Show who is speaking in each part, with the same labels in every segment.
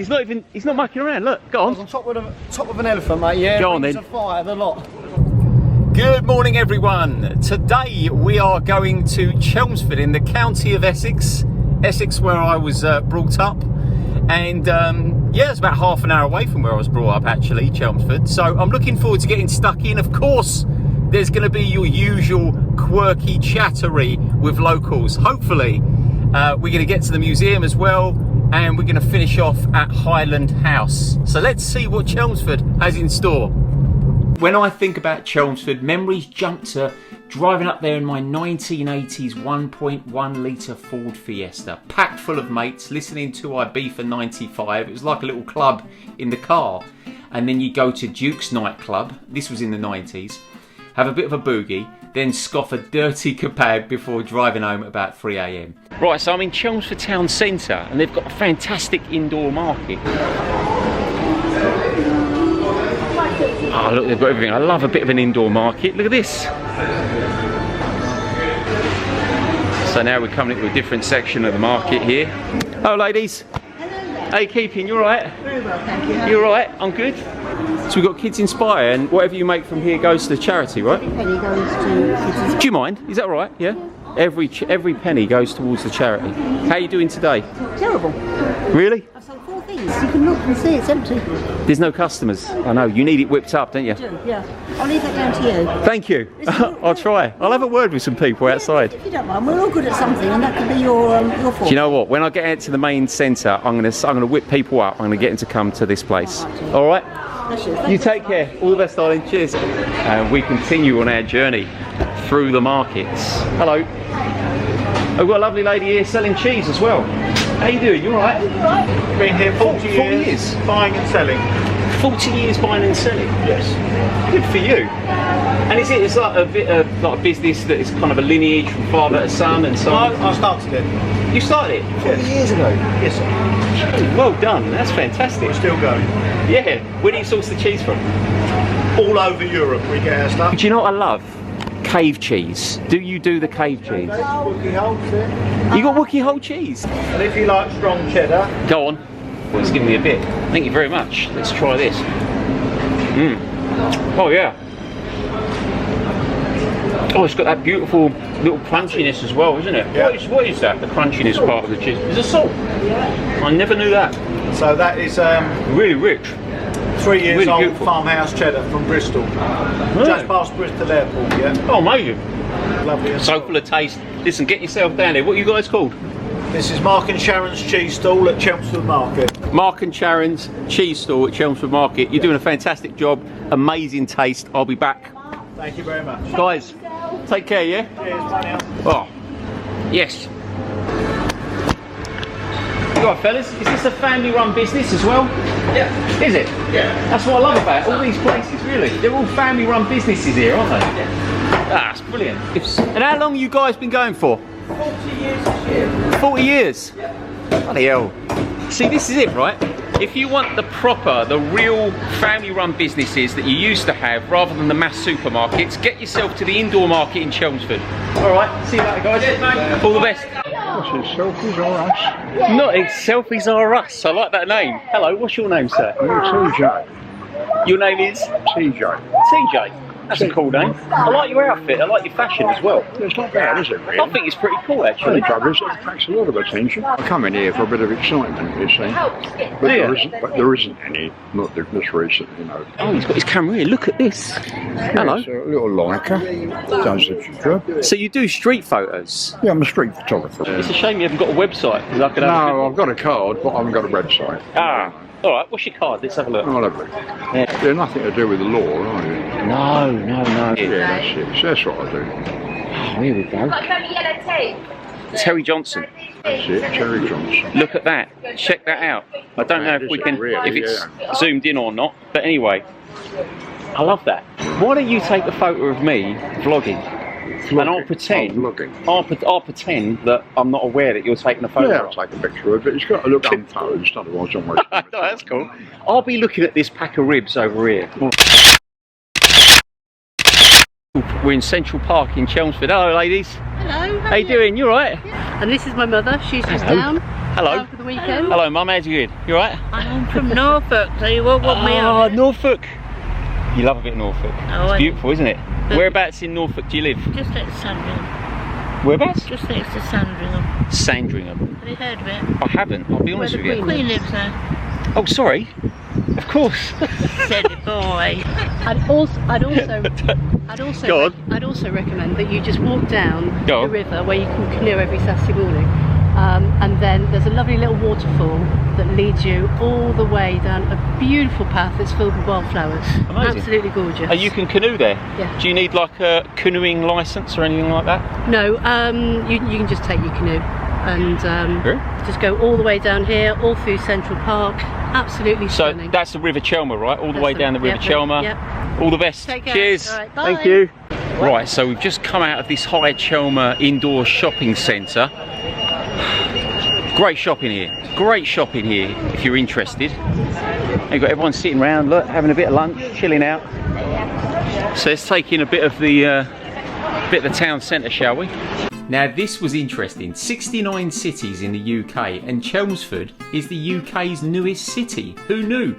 Speaker 1: He's not mucking around, look, go on.
Speaker 2: On top of an elephant, mate, yeah.
Speaker 1: Go on then.
Speaker 2: A fire, the lot.
Speaker 1: Good morning, everyone. Today we are going to Chelmsford in the county of Essex. Essex, where I was brought up. And yeah, it's about half an hour away from where I was brought up, actually, Chelmsford. So I'm looking forward to getting stuck in. Of course, there's going to be your usual quirky chattery with locals. Hopefully, we're going to get to the museum as well. And we're going to finish off at Highland House. So let's see what Chelmsford has in store. When I think about Chelmsford, memories jump to driving up there in my 1980s 1.1 litre Ford Fiesta, packed full of mates, listening to Ibiza 95. It was like a little club in the car. And then you go to Duke's nightclub, this was in the 90s, have a bit of a boogie, then scoff a dirty kebab before driving home at about 3 AM. Right, so I'm in Chelmsford town centre and they've got a fantastic indoor market. Oh look, they've got everything. I love a bit of an indoor market. Look at this. So now we're coming into a different section of the market here. Hello ladies. Hello. How you keeping? You alright?
Speaker 3: Very well, thank you.
Speaker 1: You alright? I'm good. So we've got Kids Inspire, and whatever you make from here goes to the charity, right?
Speaker 3: Every penny goes to Kids Inspire.
Speaker 1: Do you mind? Is that all right? Yeah? Every penny goes towards the charity. How are you doing today?
Speaker 3: Terrible.
Speaker 1: Really?
Speaker 3: I've sold 4 things. You can look and see it's empty.
Speaker 1: There's no customers. I know. You need it whipped up, don't you?
Speaker 3: I do, yeah. I'll leave that down to you.
Speaker 1: Thank you. I'll try. I'll have a word with some people outside.
Speaker 3: If you don't mind, we're all good at something, and that could be your fault.
Speaker 1: Do you know what? When I get out to the main centre, I'm gonna whip people up. I'm gonna get them to come to this place. All right? You take care. All the best, darling. Cheers. And we continue on our journey through the markets. Hello. I've got a lovely lady here selling cheese as well. How you doing? You all right?
Speaker 4: Been here 40 years, buying and selling.
Speaker 1: 40 years buying and selling?
Speaker 4: Yes.
Speaker 1: Good for you. And it's like a bit of like a business that is kind of a lineage from father to son and so on?
Speaker 4: I started it.
Speaker 1: You started it 40 years ago?
Speaker 4: Yes, sir.
Speaker 1: Well done. That's fantastic.
Speaker 4: We're still going.
Speaker 1: Yeah. Where do you source the cheese from?
Speaker 4: All over Europe we get our stuff.
Speaker 1: Do you know what I love? Cave cheese. Do you do the cave cheese?
Speaker 4: Wookie Holds it.
Speaker 1: You got Wookie Whole cheese?
Speaker 4: And if you like strong cheddar.
Speaker 1: Go on. Well, it's giving me a bit. Thank you very much. Let's try this. Oh yeah. Oh, it's got that beautiful little crunchiness as well, isn't it?
Speaker 4: Yeah.
Speaker 1: What is that? The crunchiness part of the cheese? Is it salt? Yeah. I never knew that.
Speaker 4: So that is
Speaker 1: Really rich.
Speaker 4: 3 years
Speaker 1: Really
Speaker 4: old
Speaker 1: beautiful.
Speaker 4: farmhouse cheddar from Bristol. Just past Bristol Airport, yeah.
Speaker 1: Oh, amazing.
Speaker 4: Lovely.
Speaker 1: So full of taste. Listen, get yourself down there. What are you guys called?
Speaker 4: This is Mark and Sharon's cheese stall at Chelmsford Market.
Speaker 1: Mark and Sharon's cheese stall at Chelmsford Market. You're doing a fantastic job. Amazing taste. I'll be back.
Speaker 4: Thank you very much.
Speaker 1: Guys, take care, yeah?
Speaker 4: Cheers, bye now.
Speaker 1: Oh, yes. Right, fellas, is this a family-run business as well? Yeah. Is it?
Speaker 4: Yeah.
Speaker 1: That's what I love about all these places, really. They're all family-run businesses here, aren't they? Yeah. Ah, that's brilliant. And how long have you guys been going for?
Speaker 4: 40 years this year.
Speaker 1: 40 years?
Speaker 4: Yeah.
Speaker 1: Bloody hell. See, this is it, right? If you want the real family-run businesses that you used to have, rather than the mass supermarkets, get yourself to the indoor market in Chelmsford. All right, see you later, guys. Cheers, mate. All the best.
Speaker 4: Selfies or us?
Speaker 1: Not selfies are us. I like that name. Hello, what's your name, sir?
Speaker 4: TJ.
Speaker 1: Your name is?
Speaker 4: TJ.
Speaker 1: TJ. That's a cool name. I like your outfit. I like your fashion as well.
Speaker 4: It's not bad, is it, really?
Speaker 1: I think it's pretty cool, actually.
Speaker 4: The trouble is, it attracts a lot of attention. I come in here for a bit of excitement, you see. But there isn't any, not this recent, you know.
Speaker 1: Oh, he's got his camera here. Look at this. Hello.
Speaker 4: It's a little Leica, does the job.
Speaker 1: So you do street photos?
Speaker 4: Yeah, I'm a street photographer.
Speaker 1: It's a shame you haven't got a website. I could have
Speaker 4: No, I've got a card, but I haven't got a website.
Speaker 1: Ah. All right, what's your card? Let's have a look.
Speaker 4: Oh, lovely.
Speaker 1: Yeah.
Speaker 4: They're nothing to do with the law, are you?
Speaker 1: No.
Speaker 4: Yeah, that's it. That's what I do.
Speaker 1: Oh, here we go.
Speaker 5: Yellow tape.
Speaker 1: Terry Johnson.
Speaker 4: That's it, Terry Johnson.
Speaker 1: Look at that. Check that out. I don't know if we can, if it's zoomed in or not, but anyway. I love that. Why don't you take a photo of me vlogging? And I'll pretend, I'll pretend that I'm not aware that you're taking a photo.
Speaker 4: Yeah, I'll take a picture of it. It's got to look unposed, otherwise I'm wasting my time.
Speaker 1: No, that's cool. I'll be looking at this pack of ribs over here. We're in Central Park in Chelmsford. Hello, ladies.
Speaker 3: Hello.
Speaker 1: How you doing? You alright?
Speaker 3: And this is my mother. She's just down.
Speaker 1: Hello.
Speaker 5: For the weekend.
Speaker 1: Hello, Mum. How's you doing? You alright?
Speaker 5: I'm from Norfolk, so you won't want me
Speaker 1: Oh,
Speaker 5: on.
Speaker 1: Norfolk. You love a bit of Norfolk.
Speaker 5: Oh,
Speaker 1: It's
Speaker 5: I-
Speaker 1: beautiful, isn't it? Whereabouts in Norfolk do you live?
Speaker 5: Just next to Sandringham.
Speaker 1: Whereabouts?
Speaker 5: Just next to Sandringham.
Speaker 1: Sandringham.
Speaker 5: Have you heard of it?
Speaker 1: I haven't, I'll be
Speaker 5: Where
Speaker 1: honest
Speaker 5: the
Speaker 1: with you.
Speaker 5: Queen lives there.
Speaker 1: Oh, sorry. Of course.
Speaker 5: Silly boy.
Speaker 6: I'd also
Speaker 1: Go on.
Speaker 6: I'd also recommend that you just walk down
Speaker 1: Go
Speaker 6: the
Speaker 1: on.
Speaker 6: river where you can canoe every Saturday morning, and then there's a lovely little waterfall that leads you all the way down a beautiful path that's filled with wildflowers.
Speaker 1: Amazing.
Speaker 6: Absolutely gorgeous.
Speaker 1: Oh, you can canoe there?
Speaker 6: Yeah.
Speaker 1: Do you need like a canoeing licence or anything like that?
Speaker 6: No, you can just take your canoe and just go all the way down here, all through Central Park. Absolutely
Speaker 1: So
Speaker 6: stunning.
Speaker 1: that's the River Chelmer, right? All the
Speaker 6: That's
Speaker 1: way
Speaker 6: the-
Speaker 1: down the River
Speaker 6: yep,
Speaker 1: Chelmer.
Speaker 6: yep.
Speaker 1: All the best.
Speaker 6: Take care.
Speaker 1: Cheers.
Speaker 6: All right,
Speaker 1: Thank
Speaker 6: bye.
Speaker 1: you. Right, so we've just come out of this High Chelmer indoor shopping centre. Great shopping here. Great shopping here if you're interested. And you've got everyone sitting around, look, having a bit of lunch, chilling out. So let's take in a bit of the town centre, shall we? Now this was interesting. 69 cities in the UK, and Chelmsford is the UK's newest city. Who knew?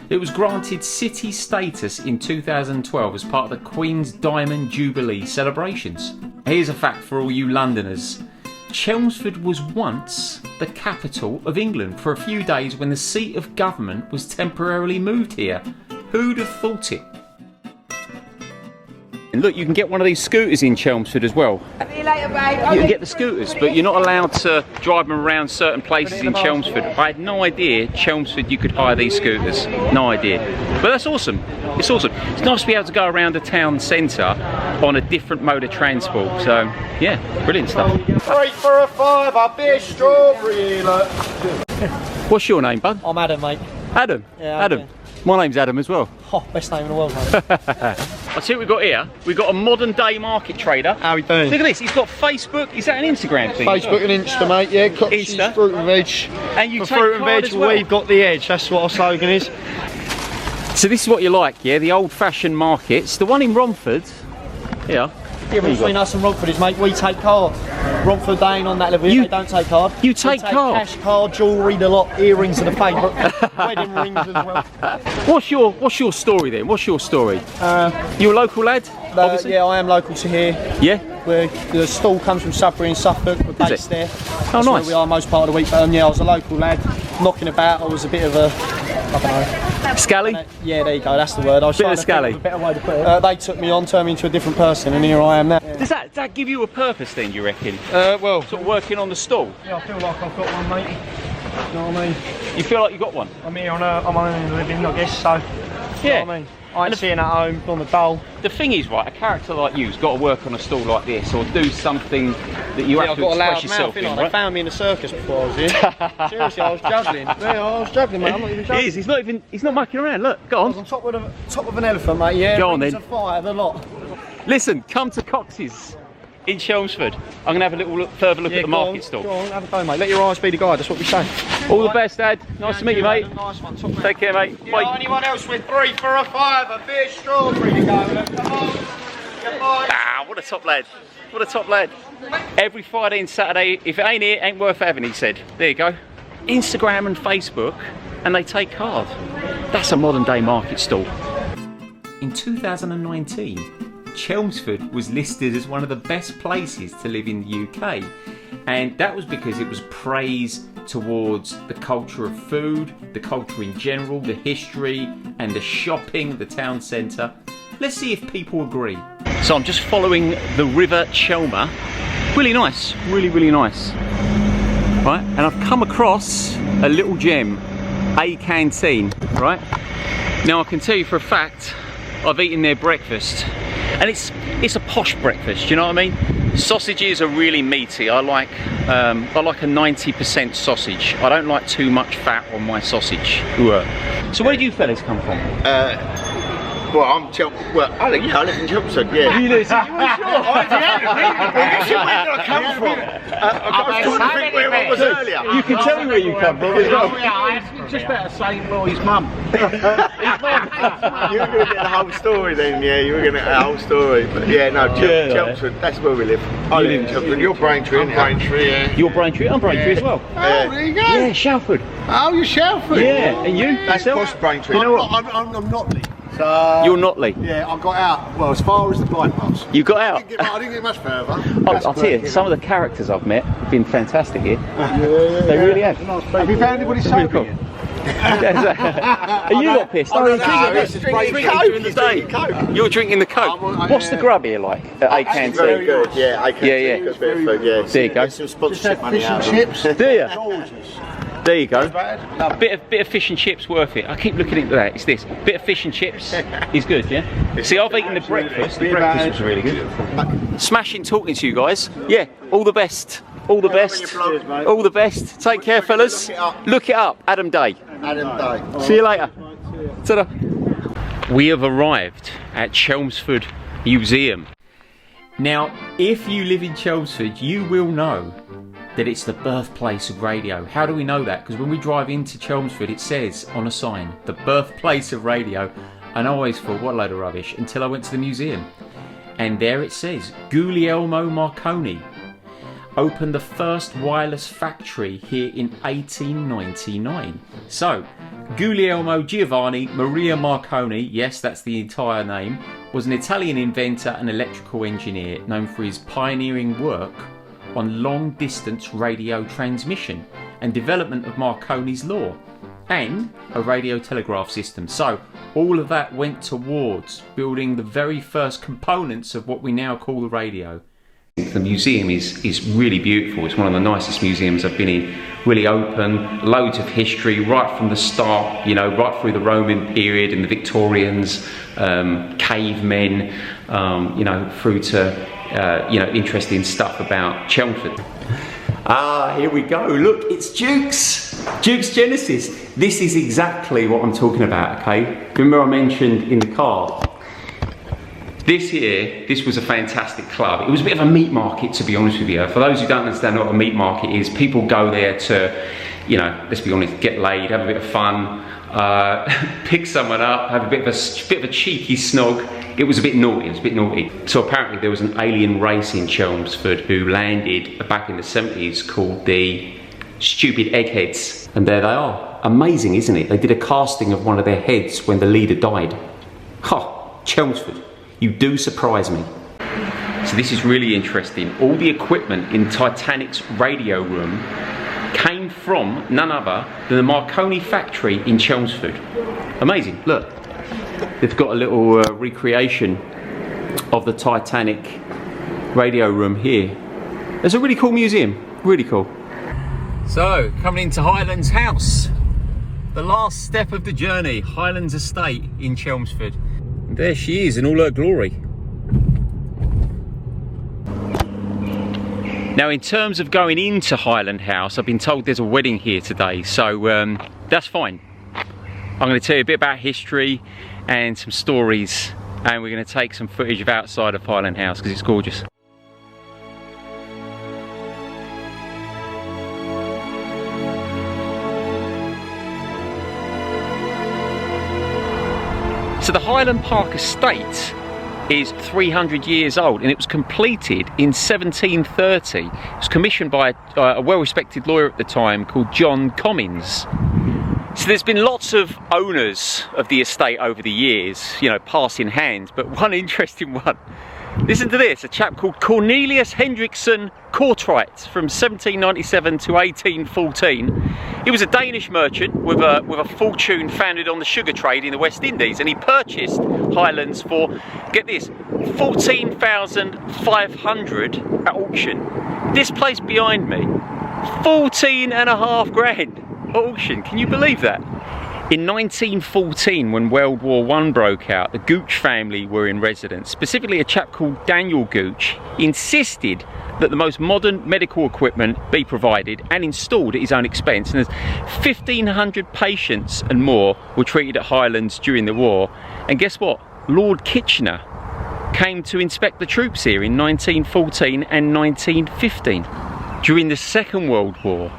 Speaker 1: It was granted city status in 2012 as part of the Queen's Diamond Jubilee celebrations. Here's a fact for all you Londoners. Chelmsford was once the capital of England for a few days when the seat of government was temporarily moved here. Who'd have thought it? And look, you can get one of these scooters in Chelmsford as well.
Speaker 7: See you later, babe.
Speaker 1: You can get the scooters, but you're not allowed to drive them around certain places in Chelmsford. I had no idea Chelmsford you could hire these scooters. No idea. But that's awesome. It's awesome. It's nice to be able to go around the town centre on a different mode of transport. So, yeah, brilliant stuff.
Speaker 2: 3 for a £5, beer strawberry, look.
Speaker 1: What's your name, bud?
Speaker 2: I'm Adam, mate.
Speaker 1: Adam?
Speaker 2: Yeah,
Speaker 1: Adam.
Speaker 2: Adam.
Speaker 1: My name's Adam as well.
Speaker 2: Oh, best name in the world, mate.
Speaker 1: I see what we've got here. We've got a modern day market trader.
Speaker 2: How we doing?
Speaker 1: Look at this, he's got Facebook. Is that an Instagram thing?
Speaker 2: Facebook and Insta, mate, yeah. Cox's
Speaker 1: Insta.
Speaker 2: Fruit and veg.
Speaker 1: And you
Speaker 2: For
Speaker 1: take
Speaker 2: fruit and
Speaker 1: card
Speaker 2: veg,
Speaker 1: as well.
Speaker 2: we've got the edge. That's what our slogan is.
Speaker 1: So this is what you like, yeah? The old-fashioned markets. The one in Romford. Yeah.
Speaker 2: The difference between us and Romford is, mate, we take card. Romford, they ain't on that level.
Speaker 1: You-
Speaker 2: They don't take card.
Speaker 1: you
Speaker 2: We
Speaker 1: take card?
Speaker 2: Cash card, jewellery, the lot, earrings are the favourite. Wedding rings as well.
Speaker 1: What's your story then? What's your story? You a local lad? Obviously.
Speaker 2: Yeah, I am local to here.
Speaker 1: Yeah?
Speaker 2: The stall comes from Sudbury in Suffolk. We're
Speaker 1: Is
Speaker 2: based
Speaker 1: it?
Speaker 2: there.
Speaker 1: Oh,
Speaker 2: That's
Speaker 1: nice.
Speaker 2: where we are most part of the week. But yeah, I was a local lad, knocking about. I was a bit of a, I don't know.
Speaker 1: Scally?
Speaker 2: Yeah, there you go. That's the word. I was
Speaker 1: Bit
Speaker 2: trying
Speaker 1: of
Speaker 2: to think
Speaker 1: scally.
Speaker 2: of a better way to put it. They took me on, turned me into a different person, and here I am now.
Speaker 1: Does that give you a purpose then, you reckon?
Speaker 2: Well,
Speaker 1: Sort of working on the stall?
Speaker 2: yeah, I feel like I've got one, mate. You know what I mean?
Speaker 1: You feel like you got one?
Speaker 2: I'm here on my own living, I guess. So,
Speaker 1: Yeah.
Speaker 2: you know what I mean? I ain't sitting at home on the dole.
Speaker 1: The thing is, right, a character like you's got to work on a stall like this or do something that you have
Speaker 2: I've
Speaker 1: to
Speaker 2: got a
Speaker 1: express
Speaker 2: loud
Speaker 1: yourself
Speaker 2: mouth,
Speaker 1: in,
Speaker 2: innit? They
Speaker 1: right?
Speaker 2: found me in the circus before I was here. Seriously, I was juggling. Yeah, I was juggling, mate. I'm not even
Speaker 1: He
Speaker 2: joking.
Speaker 1: is, he's not mucking around, look, go
Speaker 2: I was
Speaker 1: on.
Speaker 2: on top of an elephant, mate. Yeah.
Speaker 1: Go on,
Speaker 2: rings
Speaker 1: then.
Speaker 2: of fire, the lot.
Speaker 1: Listen, come to Cox's in Chelmsford. I'm going to have a little further look at the market stall.
Speaker 2: Go on, have a go, mate. Let your eyes be the guide. That's what we say.
Speaker 1: All the best, Dad. Nice to meet you, mate.
Speaker 2: Nice one. Top man.
Speaker 1: Take care, mate.
Speaker 2: Yeah,
Speaker 1: Bye.
Speaker 2: anyone else with 3 for a £5, beer strawberry to go? Come on. Come on.
Speaker 1: Ah, what a top lad. What a top lad. Every Friday and Saturday, if it ain't here, it ain't worth having, he said. There you go. Instagram and Facebook, and they take card. That's a modern day market stall. In 2019, Chelmsford was listed as one of the best places to live in the UK. And that was because it was praise towards the culture of food, the culture in general, the history, and the shopping, the town centre. Let's see if people agree. So I'm just following the River Chelmer. Really nice, really nice. Right, and I've come across a little gem, a canteen, right? Now I can tell you for a fact, I've eaten their breakfast, and it's a posh breakfast, you know what I mean? Sausages are really meaty. I like a 90% sausage. I don't like too much fat on my sausage. So where do you fellas come from?
Speaker 7: Well, I'm Chelmsford. Well, I live in Chelmsford, yeah.
Speaker 1: You listen, you were sure?
Speaker 7: Where did I come from? I was trying to think where I was earlier.
Speaker 1: You can tell me where you come from as well.
Speaker 2: Just better say, well, his mum.
Speaker 7: You were going to get the whole story then, yeah. You were going to get the whole story. But yeah, no, Chelmsford, that's where we live. I live in Chelmsford. You're Braintree, aren't you? Braintree, yeah.
Speaker 1: You're Braintree, I'm Braintree as well.
Speaker 7: Oh, there you go.
Speaker 1: Yeah, Shalford.
Speaker 7: Oh, you're Shelford.
Speaker 1: Yeah, and you?
Speaker 7: That's posh Braintree.
Speaker 2: You know what? I'm Notley. So,
Speaker 1: You're Notley.
Speaker 2: Yeah, I got out, well, as far as the bypass.
Speaker 1: You got out?
Speaker 2: I didn't get much further.
Speaker 1: I'll tell you, some of the characters I've met have been fantastic here. They really have.
Speaker 2: Have you found anybody sober
Speaker 1: cool.
Speaker 2: yet?
Speaker 1: Are you not pissed?
Speaker 7: No,
Speaker 1: It's drinking during the day. You're drinking the Coke. What's the grub here like at A-Canteen?
Speaker 7: Very good, yeah.
Speaker 1: Yeah.
Speaker 7: Good bit of food, yeah.
Speaker 1: There you go.
Speaker 7: Get some sponsorship
Speaker 2: Fish
Speaker 7: money
Speaker 2: and
Speaker 7: out.
Speaker 2: chips.
Speaker 1: Do you?
Speaker 2: Gorgeous.
Speaker 1: There you go. A bit of fish and chips worth it. I keep looking into that. It's this bit of fish and chips is good, yeah. See, I've eaten the breakfast. The breakfast was really good. Smashing talking to you guys. Yeah, all the best. All the best. All the best. Take care, fellas. Look it up. Adamday.
Speaker 7: Adamday.
Speaker 1: See you later. Ta-da. We have arrived at Chelmsford Museum. Now, if you live in Chelmsford, you will know that it's the birthplace of radio. How do we know that? Because when we drive into Chelmsford, it says on a sign, the birthplace of radio. And I always thought, what a load of rubbish, until I went to the museum. And there it says, Guglielmo Marconi opened the first wireless factory here in 1899. So, Guglielmo Giovanni Maria Marconi, yes, that's the entire name, was an Italian inventor and electrical engineer known for his pioneering work on long-distance radio transmission and development of Marconi's law and a radio telegraph system. So all of that went towards building the very first components of what we now call the radio. The museum is really beautiful. It's one of the nicest museums I've been in. Really open, loads of history right from the start, you know, right through the Roman period and the Victorians, cavemen, you know, through to you know, interesting stuff about Chelmsford. Ah, here we go. Look, it's Duke's Genesis. This is exactly what I'm talking about, okay? Remember I mentioned in the car, this was a fantastic club. It was a bit of a meat market, to be honest with you. For those who don't understand what a meat market is, people go there to, you know, let's be honest, get laid, have a bit of fun, pick someone up, have a bit of a cheeky snog. It was a bit naughty, So apparently there was an alien race in Chelmsford who landed back in the 70s called the Stupid Eggheads. And there they are. Amazing, isn't it? They did a casting of one of their heads when the leader died. Ha! Chelmsford, you do surprise me. So this is really interesting. All the equipment in Titanic's radio room came from none other than the Marconi factory in Chelmsford. Amazing, look. They've got a little recreation of the Titanic radio room here. It's a really cool museum, really cool. So, coming into Highland House. The last step of the journey, Highlands Estate in Chelmsford. And there she is in all her glory. Now, in terms of going into Highland House, I've been told there's a wedding here today, so that's fine. I'm going to tell you a bit about history and some stories, and we're going to take some footage of outside of Highland House because it's gorgeous. So the Highland Park estate is 300 years old and it was completed in 1730. It was commissioned by a well-respected lawyer at the time called John Comins. So there's been lots of owners of the estate over the years, you know, passing hands, but one interesting one. Listen to this, a chap called Cornelius Hendrickson Kortright from 1797 to 1814. He was a Danish merchant with a fortune founded on the sugar trade in the West Indies, and he purchased Highlands for, get this, 14,500 at auction. This place behind me, 14.5 grand. Auction, can you believe that? In 1914, when World War I broke out, the Gooch family were in residence. Specifically, a chap called Daniel Gooch insisted that the most modern medical equipment be provided and installed at his own expense. And 1,500 patients and more were treated at Highlands during the war. And guess what? Lord Kitchener came to inspect the troops here in 1914 and 1915. During the Second World War,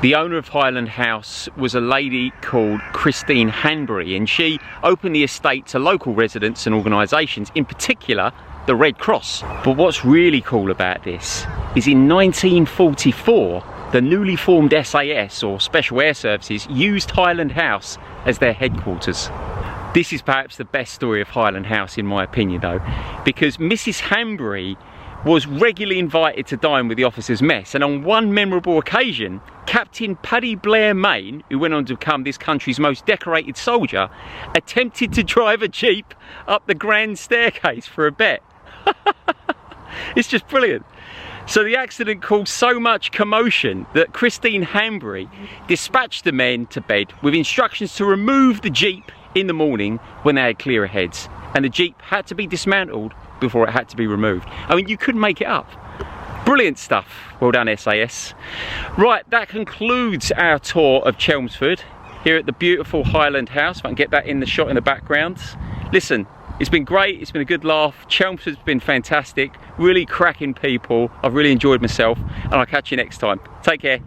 Speaker 1: the owner of Highland House was a lady called Christine Hanbury, and she opened the estate to local residents and organisations, in particular the Red Cross. But what's really cool about this is in 1944, the newly formed SAS, or Special Air Services, used Highland House as their headquarters. This is perhaps the best story of Highland House in my opinion though, because Mrs. Hanbury was regularly invited to dine with the officers' mess, and on one memorable occasion, Captain Paddy Blair Main, who went on to become this country's most decorated soldier, attempted to drive a jeep up the grand staircase for a bet. It's just brilliant. So the accident caused so much commotion that Christine Hanbury dispatched the men to bed with instructions to remove the jeep in the morning when they had clearer heads, and the jeep had to be dismantled before it had to be removed. I mean, you couldn't make it up. Brilliant stuff. Well done, SAS. Right, that concludes our tour of Chelmsford here at the beautiful Highland House. If I can get that in the shot in the background. Listen, it's been great, it's been a good laugh. Chelmsford's been fantastic, really cracking people. I've really enjoyed myself, and I'll catch you next time. Take care.